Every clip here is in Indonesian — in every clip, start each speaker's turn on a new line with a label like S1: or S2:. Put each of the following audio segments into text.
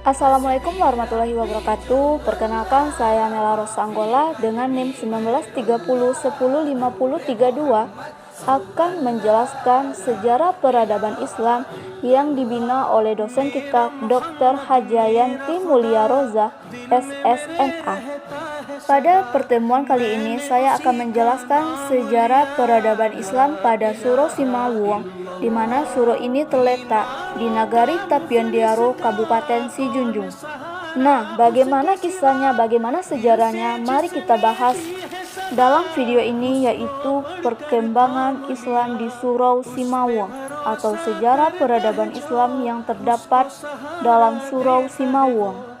S1: Assalamualaikum warahmatullahi wabarakatuh. Perkenalkan, saya Mela Rosa Anggola dengan NIM 1930105032 akan menjelaskan sejarah peradaban Islam yang dibina oleh dosen kita Dr. Hajayanti Mulia Roza, SSNA. Pada pertemuan kali ini, saya akan menjelaskan sejarah peradaban Islam pada Suro Simawuang, di mana suro ini terletak di Nagari Tapian Diaro, Kabupaten Sijunjung. Nah, bagaimana kisahnya, bagaimana sejarahnya? Mari kita bahas dalam video ini, yaitu perkembangan Islam di Surau Simawuang atau sejarah peradaban Islam yang terdapat dalam Surau Simawuang.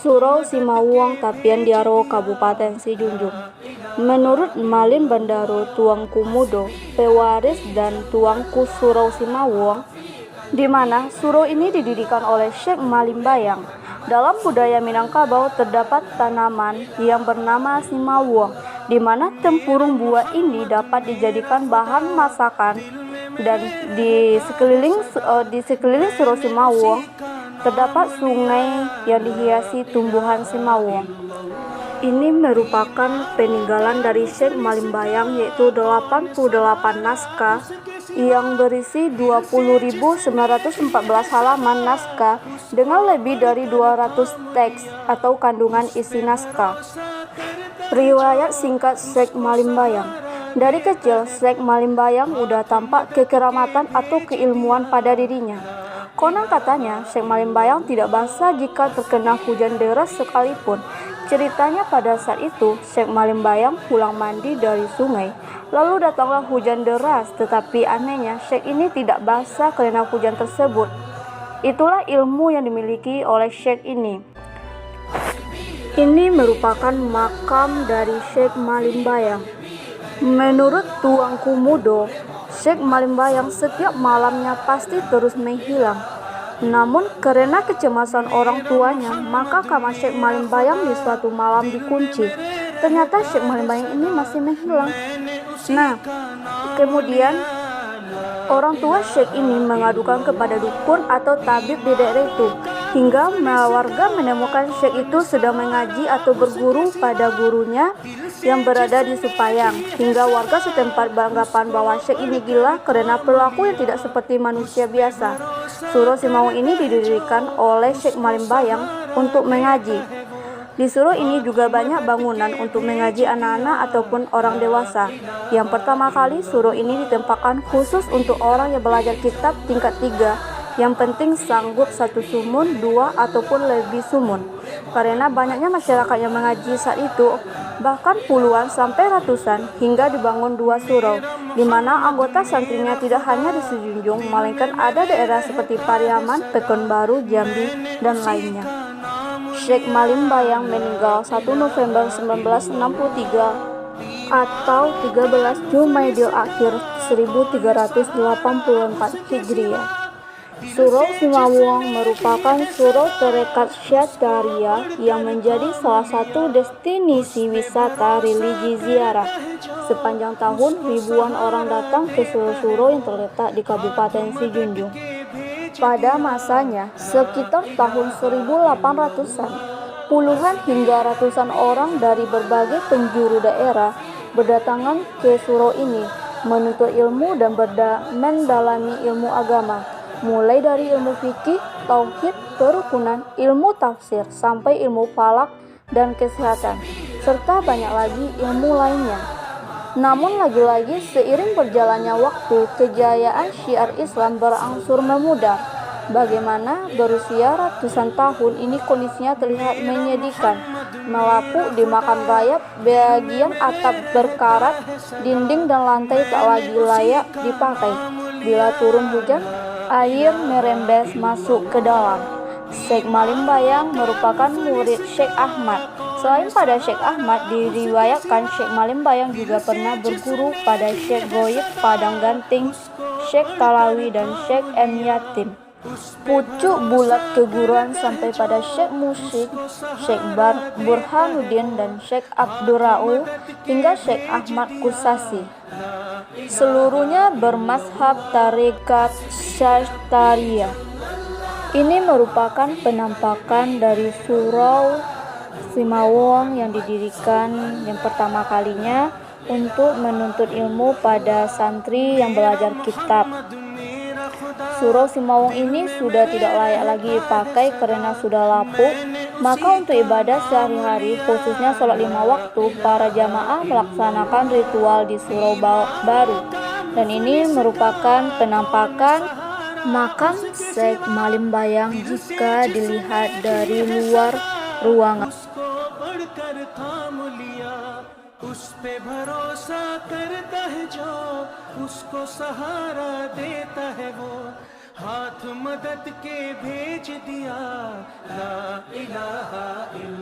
S1: Surau Simawuang, Tapian Diaro, Kabupaten Sijunjung. Menurut Malin Bandaro Tuang Kumudo, pewaris dan tuangku Surau Simawuang, di mana surau ini didirikan oleh Syekh Malimbayang. Dalam budaya Minangkabau terdapat tanaman yang bernama simawuang, di mana tempurung buah ini dapat dijadikan bahan masakan, dan di sekeliling Surau Simawuang terdapat sungai yang dihiasi tumbuhan simawuang. Ini merupakan peninggalan dari Syekh Malimbayang, yaitu 88 naskah yang berisi 20.914 halaman naskah dengan lebih dari 200 teks atau kandungan isi naskah. Riwayat singkat Syekh Malimbayang. Dari kecil, Syekh Malimbayang udah tampak kekeramatan atau keilmuan pada dirinya. Konon katanya, Syekh Malimbayang tidak basah jika terkena hujan deras sekalipun. Ceritanya pada saat itu, Syekh Malimbayang pulang mandi dari sungai. Lalu datanglah hujan deras, tetapi anehnya Syekh ini tidak basah karena hujan tersebut. Itulah ilmu yang dimiliki oleh Syekh ini. Ini merupakan makam dari Syekh Malimbayang. Menurut Tuang Kumudo, Syekh Malimbayang setiap malamnya pasti terus menghilang. Namun karena kecemasan orang tuanya, maka kamar Syekh Malimbayang di suatu malam dikunci. Ternyata Syekh Malimbayang ini masih menghilang. Nah, kemudian orang tua Syekh ini mengadukan kepada dukun atau tabib di daerah itu, hingga warga menemukan Syekh itu sedang mengaji atau berguru pada gurunya yang berada di Supayang, hingga warga setempat beranggapan bahwa Syekh ini gila karena perilaku yang tidak seperti manusia biasa. Surau Simawuang ini didirikan oleh Syekh Malimbayang untuk mengaji. Di surau ini juga banyak bangunan untuk mengaji anak-anak ataupun orang dewasa. Yang pertama kali, surau ini ditempatkan khusus untuk orang yang belajar kitab tingkat 3. Yang penting sanggup 1 sumun, 2 ataupun lebih sumun. Karena banyaknya masyarakat yang mengaji saat itu, bahkan puluhan sampai ratusan, hingga dibangun 2 surau, di mana anggota santrinya tidak hanya di Sijunjung, melainkan ada daerah seperti Pariaman, Pekanbaru, Jambi, dan lainnya. Syekh Malimbayang meninggal 1 November 1963 atau 13 Jumaidil Akhir 1384 Hijriah. Surau Simawuang merupakan surau tarekat Syataria yang menjadi salah satu destinasi wisata religi ziarah. Sepanjang tahun, ribuan orang datang ke surau-surau yang terletak di Kabupaten Sijunjung. Pada masanya, sekitar tahun 1800-an, puluhan hingga ratusan orang dari berbagai penjuru daerah berdatangan ke surau ini menuntut ilmu dan mendalami ilmu agama, mulai dari ilmu fikih, tauhid, kerukunan, ilmu tafsir, sampai ilmu falak dan kesehatan, serta banyak lagi ilmu lainnya. Namun lagi-lagi seiring berjalannya waktu, kejayaan syiar Islam berangsur memudar. Bagaimana berusia ratusan tahun ini kondisinya terlihat menyedihkan, melapuk dimakan rayap, bagian atap berkarat, dinding dan lantai tak lagi layak dipakai. Bila turun hujan, air merembes masuk ke dalam. Syekh Malimbayang merupakan murid Syekh Ahmad. Selain pada Syekh Ahmad, diriwayatkan Syekh Malimbayang juga pernah berguru pada Syekh Goib Padang Ganting, Syekh Talawi, dan Syekh M. Yatim. Pucuk bulat keguruan sampai pada Syekh Musyid, Syekh Burhanuddin, dan Syekh Abdurra'u hingga Syekh Ahmad Kusasi. Seluruhnya bermazhab tarekat Syartariyah. Ini merupakan penampakan dari Surau Simawung yang didirikan yang pertama kalinya untuk menuntut ilmu pada santri yang belajar kitab. Surau Simawung ini sudah tidak layak lagi dipakai karena sudah lapuk, maka untuk ibadah sehari-hari, khususnya sholat 5 waktu, para jamaah melaksanakan ritual di surau baru. Dan ini merupakan penampakan makam Syekh Malimbayang jika dilihat dari luar ruangan.
S2: उस पे भरोसा करता है जो उसको सहारा देता है वो हाथ मदद के भेज दिया ला इलाहा इल्लल्लाह